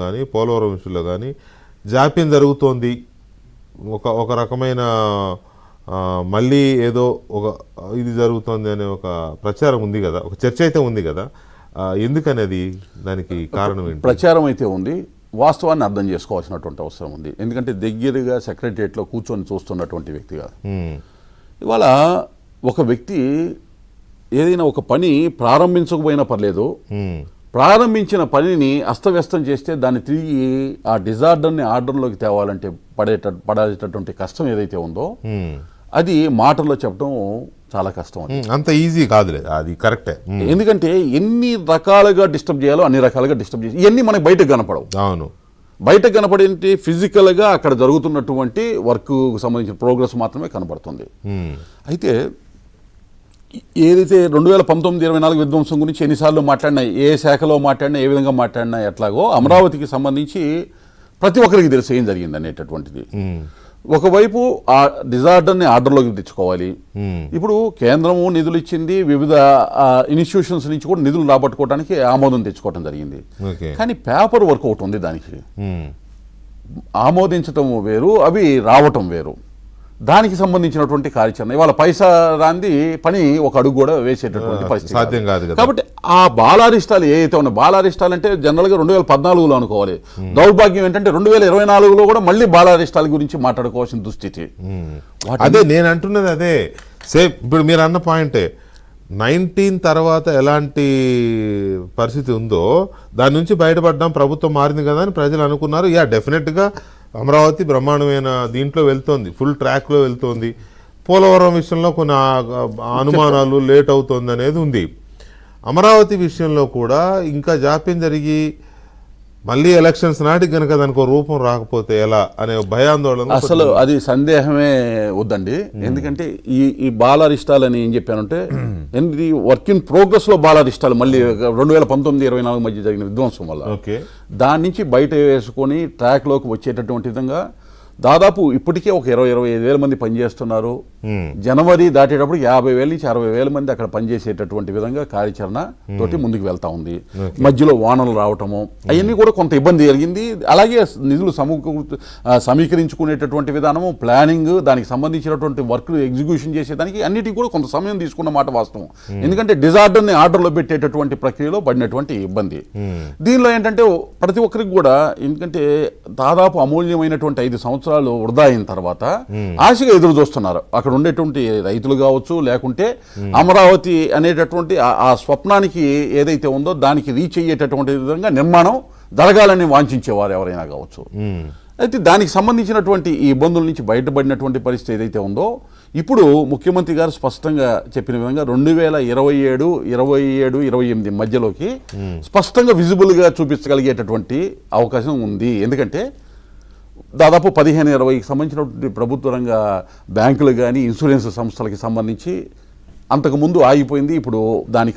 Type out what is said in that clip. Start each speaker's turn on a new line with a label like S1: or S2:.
S1: కానీ పోలవరం విషయంలో కానీ జాప్యం జరుగుతోంది. ఒక రకమైన మళ్ళీ ఏదో ఒక ఇది జరుగుతోంది అనే ఒక ప్రచారం ఉంది కదా, ఒక చర్చ అయితే ఉంది కదా, ఎందుకనేది దానికి కారణం ఏంటి?
S2: ప్రచారం అయితే ఉంది, వాస్తవాన్ని అర్థం చేసుకోవాల్సినటువంటి అవసరం ఉంది. ఎందుకంటే దగ్గరగా సెక్రటరియట్లో కూర్చొని చూస్తున్నటువంటి వ్యక్తి కాదు. ఇవాళ ఒక వ్యక్తి ఏదైనా ఒక పని ప్రారంభించకపోయినా పర్లేదు, ప్రారంభించిన పనిని అస్తవ్యస్తం చేస్తే దాన్ని తిరిగి ఆ డిజార్డర్ని ఆర్డర్లోకి తేవాలంటే పడేటటువంటి కష్టం ఏదైతే ఉందో అది మాటల్లో చెప్పడం చాలా కష్టం.
S1: అంత ఈజీ కాదులేదు, అది కరెక్టే.
S2: ఎందుకంటే ఎన్ని రకాలుగా డిస్టర్బ్ చేయాలో అన్ని రకాలుగా డిస్టర్బ్ చేసి ఇవన్నీ మనకి బయటకు కనపడవు.
S1: అవును,
S2: బయటకు కనపడేంటి ఫిజికల్గా అక్కడ జరుగుతున్నటువంటి వర్క్కు సంబంధించిన ప్రోగ్రెస్ మాత్రమే కనపడుతుంది. అయితే ఏదైతే 2019-24 విధ్వంసం గురించి ఎన్నిసార్లు మాట్లాడినా, ఏ శాఖలో మాట్లాడినా, ఏ విధంగా మాట్లాడినా ఎట్లాగో అమరావతికి సంబంధించి ప్రతి ఒక్కరికి తెలిసి ఏం జరిగింది అనేటటువంటిది. ఒకవైపు ఆ డిజార్డర్ని ఆర్డర్లోకి తెచ్చుకోవాలి. ఇప్పుడు కేంద్రము నిధులు ఇచ్చింది, వివిధ ఇన్స్టిట్యూషన్స్ నుంచి కూడా నిధులు రాబట్టుకోవడానికి ఆమోదం తెచ్చుకోవడం జరిగింది. కానీ పేపర్ వర్క్ ఒకటి ఉంది, దానికి ఆమోదించటం వేరు, అవి రావటం వేరు. దానికి సంబంధించినటువంటి కార్యాచరణ ఇవాళ పైసా రాంది పని ఒక అడుగు కూడా వేసేటటువంటి పరిస్థితి
S1: సాధ్యం కాదు.
S2: కాబట్టి ఆ బాలారిష్టాలు ఏవైతే ఉన్నాయి, బాలారిష్టాలు అంటే జనరల్గా 2014లో అనుకోవాలి. దౌర్భాగ్యం ఏంటంటే 2024లో కూడా మళ్ళీ బాలారిష్టాల గురించి మాట్లాడుకోవాల్సిన దుస్థితి.
S1: అదే నేను అంటున్నది, అదే సేమ్ ఇప్పుడు మీరు అన్న పాయింటే. 19 తర్వాత ఎలాంటి పరిస్థితి ఉందో దాని నుంచి బయటపడ్డాం, ప్రభుత్వం మారింది కదా అని ప్రజలు అనుకున్నారు. డెఫినెట్గా అమరావతి బ్రహ్మాండమైన దీంట్లో వెళ్తోంది, ఫుల్ ట్రాక్లో వెళ్తోంది. పోలవరం విషయంలో కొన్ని అనుమానాలు, లేట్ అవుతుంది అనేది ఉంది. అమరావతి విషయంలో కూడా ఇంకా జాప్యం జరిగి మళ్ళీ ఎలక్షన్స్ నాటికి కనుక దానికి రూపం రాకపోతే ఎలా అనే భయాందోళన.
S2: అసలు అది సందేహమే వద్దండి. ఎందుకంటే ఈ బాలారిష్టాలని ఏం చెప్పానంటే వర్క్ ఇన్ ప్రోగ్రెస్ లో బాలారిష్టాలు మళ్ళీ 2019-24 మధ్య జరిగిన విధ్వంసం వల్ల దాని నుంచి బయట వేసుకొని ట్రాక్ లోకి వచ్చేటటువంటి విధంగా దాదాపు ఇప్పటికే ఒక 20-25 మంది పనిచేస్తున్నారు. జనవరి దాటేటప్పుడు 50,000 నుంచి 60,000 మంది అక్కడ పనిచేసేటటువంటి విధంగా కార్యాచరణ తోటి ముందుకు వెళ్తా ఉంది. మధ్యలో వానలు రావటము అవన్నీ కూడా కొంత ఇబ్బంది జరిగింది. అలాగే నిధులు సమీకరించుకునేటటువంటి విధానము, ప్లానింగ్, దానికి సంబంధించినటువంటి వర్క్ ఎగ్జిక్యూషన్ చేసేదానికి అన్నిటికీ కూడా కొంత సమయం తీసుకున్న మాట వాస్తవం. ఎందుకంటే డిజార్డర్ని ఆర్డర్లో పెట్టేటటువంటి ప్రక్రియలో పడినటువంటి ఇబ్బంది. దీనిలో ఏంటంటే ప్రతి ఒక్కరికి కూడా, ఎందుకంటే దాదాపు అమూల్యమైనటువంటి 5 సంవత్సరాలు వృధా అయిన తర్వాత ఆశగా ఎదురు చూస్తున్నారు అక్కడ ఉండేటువంటి రైతులు కావచ్చు, లేకుంటే అమరావతి అనేటటువంటి ఆ స్వప్నానికి ఏదైతే ఉందో దానికి రీచ్ అయ్యేటటువంటి విధంగా నిర్మాణం జరగాలని వాంఛించేవారు ఎవరైనా కావచ్చు. అయితే దానికి సంబంధించినటువంటి ఈ ఇబ్బందుల నుంచి బయటపడినటువంటి పరిస్థితి ఏదైతే ఉందో ఇప్పుడు ముఖ్యమంత్రి గారు స్పష్టంగా చెప్పిన విధంగా 2027, 27, 28 మధ్యలోకి స్పష్టంగా విజిబుల్గా చూపించగలిగేటటువంటి అవకాశం ఉంది. ఎందుకంటే దాదాపు 15-20కి సంబంధించినటువంటి ప్రభుత్వ రంగ బ్యాంకులు కానీ, ఇన్సూరెన్స్ సంస్థలకి సంబంధించి అంతకుముందు ఆగిపోయింది. ఇప్పుడు దానికి